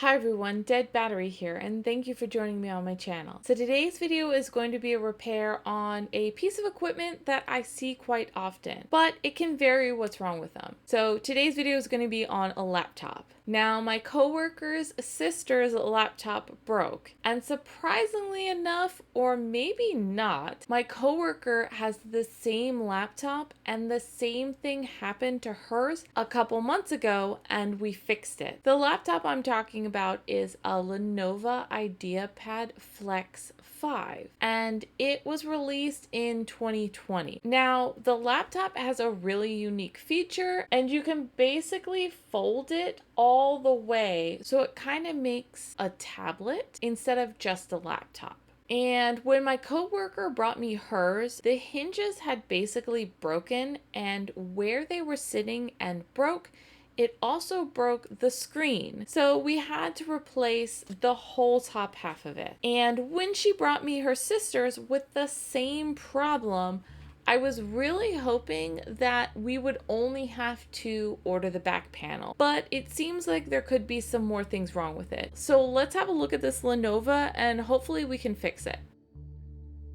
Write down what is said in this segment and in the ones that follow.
Hi everyone, Dead Battery here, and thank you for joining me on my channel. So today's video is going to be a repair on a piece of equipment that I see quite often, but it can vary what's wrong with them. So today's video is going to be on a laptop. Now, my coworker's sister's laptop broke, and surprisingly enough, or maybe not, my coworker has the same laptop and the same thing happened to hers a couple months ago, and we fixed it. The laptop I'm talking about is a Lenovo IdeaPad Flex 5, and it was released in 2020. Now, the laptop has a really unique feature, and you can basically fold it all the way, so it kind of makes a tablet instead of just a laptop. And when my coworker brought me hers, the hinges had basically broken, and where they were sitting and broke, it also broke the screen. So we had to replace the whole top half of it. And when she brought me her sister's with the same problem, I was really hoping that we would only have to order the back panel, but it seems like there could be some more things wrong with it. So let's have a look at this Lenovo and hopefully we can fix it.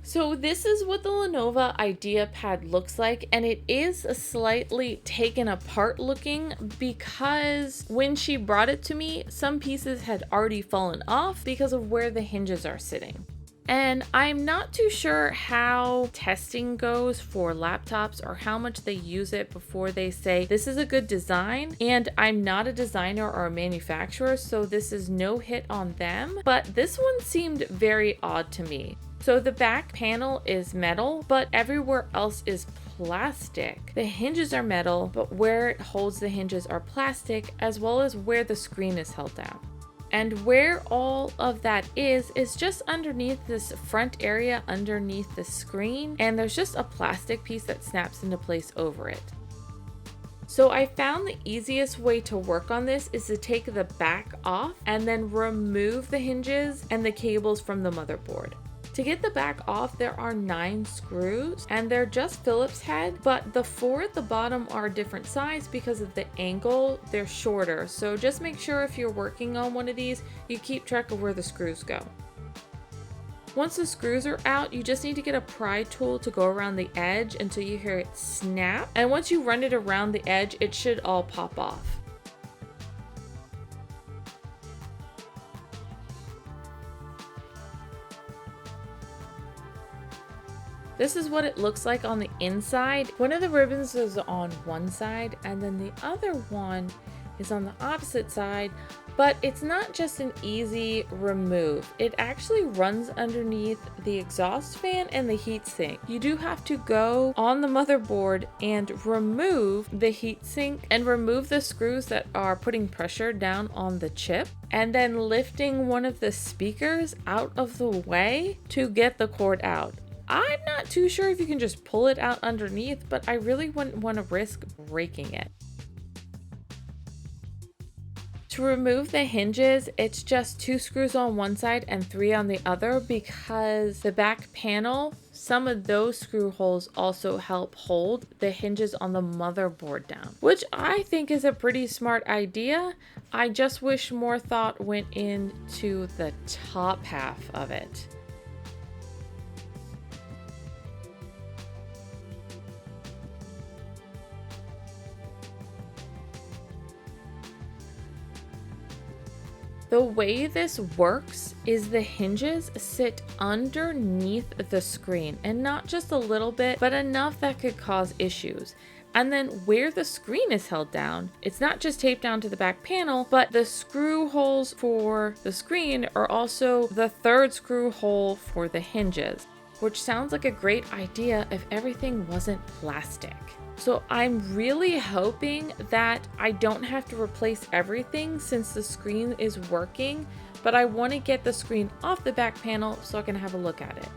So this is what the Lenovo IdeaPad looks like, and it is slightly taken apart looking because when she brought it to me, some pieces had already fallen off because of where the hinges are sitting. And I'm not too sure how testing goes for laptops or how much they use it before they say this is a good design. And I'm not a designer or a manufacturer, so this is no hit on them. But this one seemed very odd to me. So the back panel is metal, but everywhere else is plastic. The hinges are metal, but where it holds the hinges are plastic, as well as where the screen is held down. And where all of that is just underneath this front area underneath the screen, and there's just a plastic piece that snaps into place over it. So I found the easiest way to work on this is to take the back off and then remove the hinges and the cables from the motherboard. To get the back off, there are 9 screws, and they're just Phillips head, but the 4 at the bottom are a different size because of the angle. They're shorter, so just make sure if you're working on one of these, you keep track of where the screws go. Once the screws are out, you just need to get a pry tool to go around the edge until you hear it snap, and once you run it around the edge, it should all pop off. This is what it looks like on the inside. One of the ribbons is on one side and then the other one is on the opposite side, but it's not just an easy remove. It actually runs underneath the exhaust fan and the heatsink. You do have to go on the motherboard and remove the heatsink and remove the screws that are putting pressure down on the chip, and then lifting one of the speakers out of the way to get the cord out. I'm not too sure if you can just pull it out underneath, but I really wouldn't want to risk breaking it. To remove the hinges, it's just 2 screws on one side and 3 on the other because the back panel, some of those screw holes also help hold the hinges on the motherboard down, which I think is a pretty smart idea. I just wish more thought went into the top half of it. The way this works is the hinges sit underneath the screen, and not just a little bit, but enough that could cause issues. And then where the screen is held down, it's not just taped down to the back panel, but the screw holes for the screen are also the 3rd screw hole for the hinges, which sounds like a great idea if everything wasn't plastic. So I'm really hoping that I don't have to replace everything since the screen is working, but I want to get the screen off the back panel so I can have a look at it.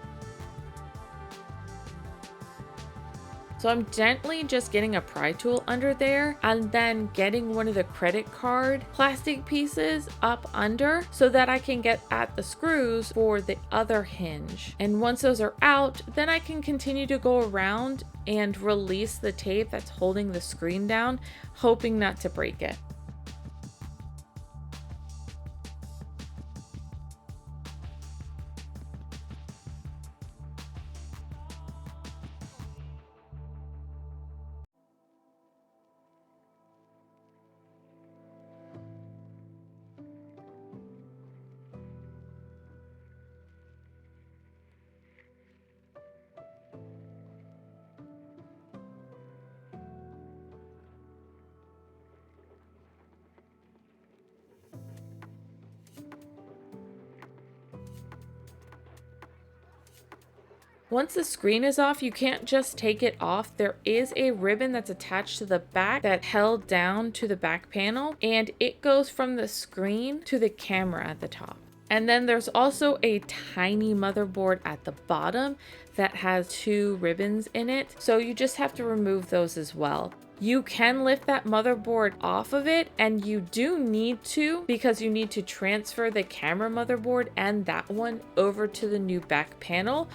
So I'm gently just getting a pry tool under there and then getting one of the credit card plastic pieces up under so that I can get at the screws for the other hinge. And once those are out, then I can continue to go around and release the tape that's holding the screen down, hoping not to break it. Once the screen is off, you can't just take it off. There is a ribbon that's attached to the back that held down to the back panel, and it goes from the screen to the camera at the top. And then there's also a tiny motherboard at the bottom that has 2 ribbons in it. So you just have to remove those as well. You can lift that motherboard off of it, and you do need to, because you need to transfer the camera motherboard and that one over to the new back panel.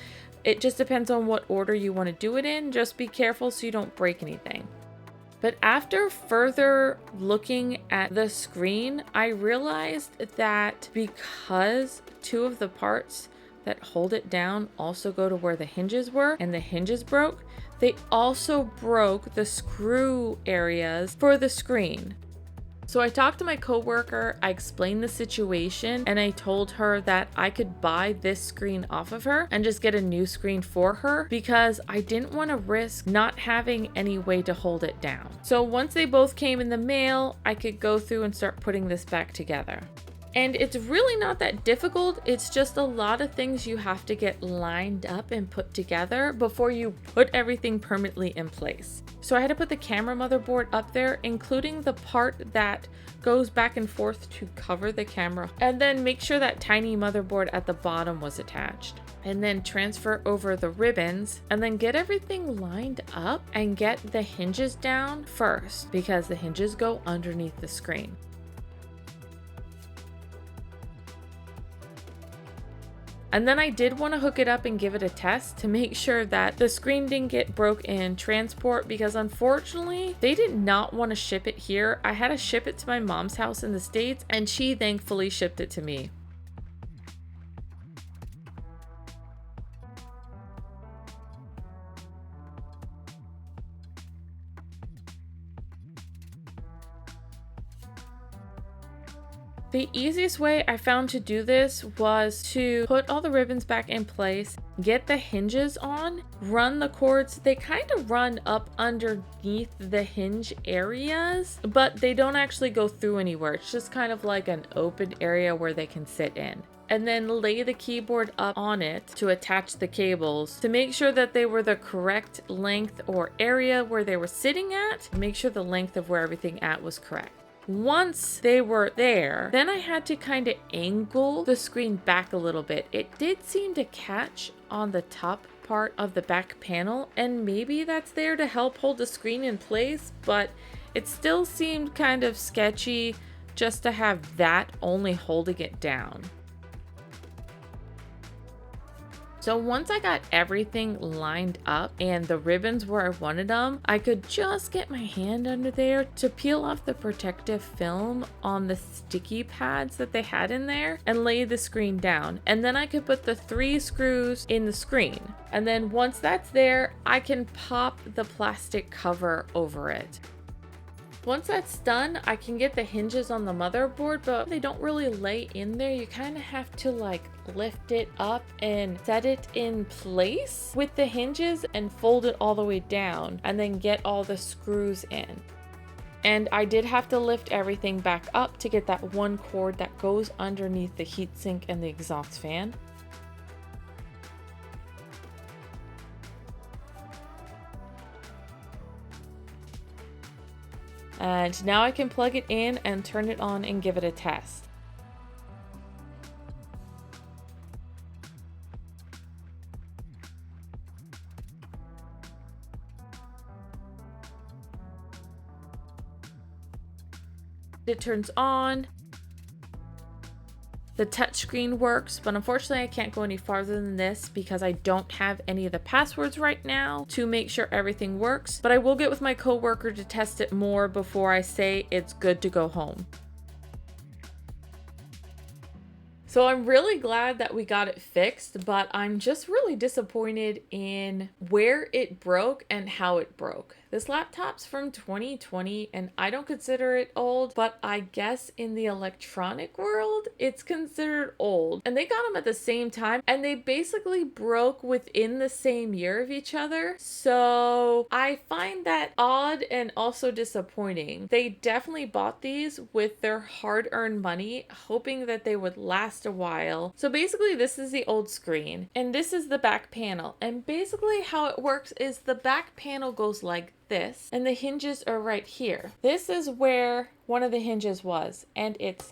It just depends on what order you want to do it in. Just be careful so you don't break anything. But after further looking at the screen, I realized that because 2 of the parts that hold it down also go to where the hinges were and the hinges broke, they also broke the screw areas for the screen. So I talked to my coworker, I explained the situation, and I told her that I could buy this screen off of her and just get a new screen for her because I didn't want to risk not having any way to hold it down. So once they both came in the mail, I could go through and start putting this back together. And it's really not that difficult. It's just a lot of things you have to get lined up and put together before you put everything permanently in place. So I had to put the camera motherboard up there, including the part that goes back and forth to cover the camera, and then make sure that tiny motherboard at the bottom was attached. And then transfer over the ribbons, and then get everything lined up and get the hinges down first because the hinges go underneath the screen. And then I did want to hook it up and give it a test to make sure that the screen didn't get broke in transport, because unfortunately they did not want to ship it here. I had to ship it to my mom's house in the States, and she thankfully shipped it to me. The easiest way I found to do this was to put all the ribbons back in place, get the hinges on, run the cords. They kind of run up underneath the hinge areas, but they don't actually go through anywhere. It's just kind of like an open area where they can sit in. And then lay the keyboard up on it to attach the cables to make sure that they were the correct length or area where they were sitting at. Make sure the length of where everything at was correct. Once they were there, then I had to kind of angle the screen back a little bit. It did seem to catch on the top part of the back panel, and maybe that's there to help hold the screen in place, but it still seemed kind of sketchy just to have that only holding it down. So once I got everything lined up and the ribbons where I wanted them, I could just get my hand under there to peel off the protective film on the sticky pads that they had in there and lay the screen down. And then I could put the 3 screws in the screen. And then once that's there, I can pop the plastic cover over it. Once that's done, I can get the hinges on the motherboard, but they don't really lay in there. You kind of have to like lift it up and set it in place with the hinges and fold it all the way down and then get all the screws in. And I did have to lift everything back up to get that one cord that goes underneath the heatsink and the exhaust fan. And now I can plug it in and turn it on and give it a test. It turns on. The touchscreen works, but unfortunately I can't go any farther than this because I don't have any of the passwords right now to make sure everything works, but I will get with my coworker to test it more before I say it's good to go home. So I'm really glad that we got it fixed, but I'm just really disappointed in where it broke and how it broke. This laptop's from 2020 and I don't consider it old, but I guess in the electronic world, it's considered old. And they got them at the same time and they basically broke within the same year of each other. So I find that odd and also disappointing. They definitely bought these with their hard-earned money, hoping that they would last a while. So basically this is the old screen and this is the back panel. And basically how it works is the back panel goes like this and the hinges are right here. This is where one of the hinges was and it's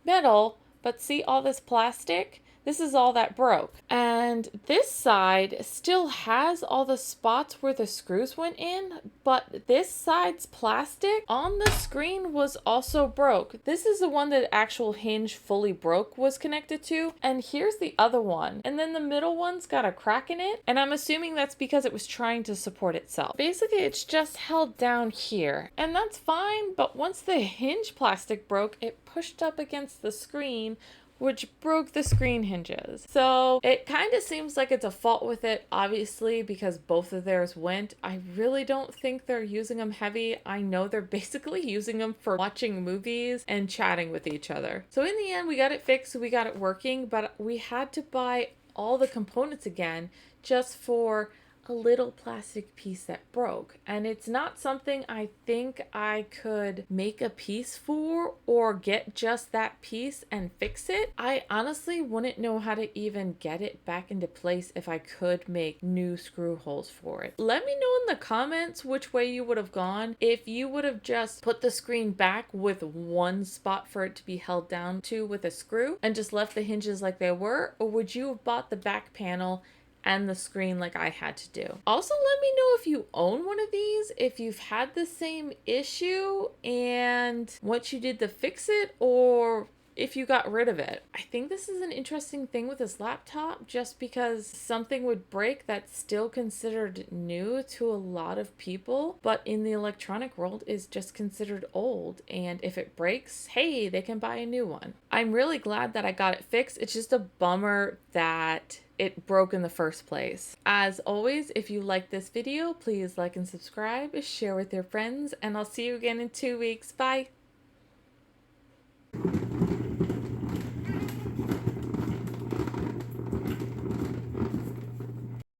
metal, but see all this plastic? This is all that broke. And this side still has all the spots where the screws went in, but this side's plastic on the screen was also broke. This is the one that actual hinge fully broke was connected to, and here's the other one. And then the middle one's got a crack in it, and I'm assuming that's because it was trying to support itself. Basically, it's just held down here, and that's fine, but once the hinge plastic broke, it pushed up against the screen, which broke the screen hinges. So it kind of seems like it's a fault with it, obviously, because both of theirs went. I really don't think they're using them heavy. I know they're basically using them for watching movies and chatting with each other. So in the end, we got it fixed, we got it working, but we had to buy all the components again just for a little plastic piece that broke. And it's not something I think I could make a piece for or get just that piece and fix it. I honestly wouldn't know how to even get it back into place if I could make new screw holes for it. Let me know in the comments which way you would have gone. If you would have just put the screen back with one spot for it to be held down to with a screw and just left the hinges like they were, or would you have bought the back panel and the screen like I had to do? Also, let me know if you own one of these, if you've had the same issue and what you did to fix it, or if you got rid of it. I think this is an interesting thing with this laptop, just because something would break that's still considered new to a lot of people, but in the electronic world is just considered old. And if it breaks, hey, they can buy a new one. I'm really glad that I got it fixed. It's just a bummer that it broke in the first place. As always, if you like this video, please like and subscribe, share with your friends, and I'll see you again in 2 weeks. Bye!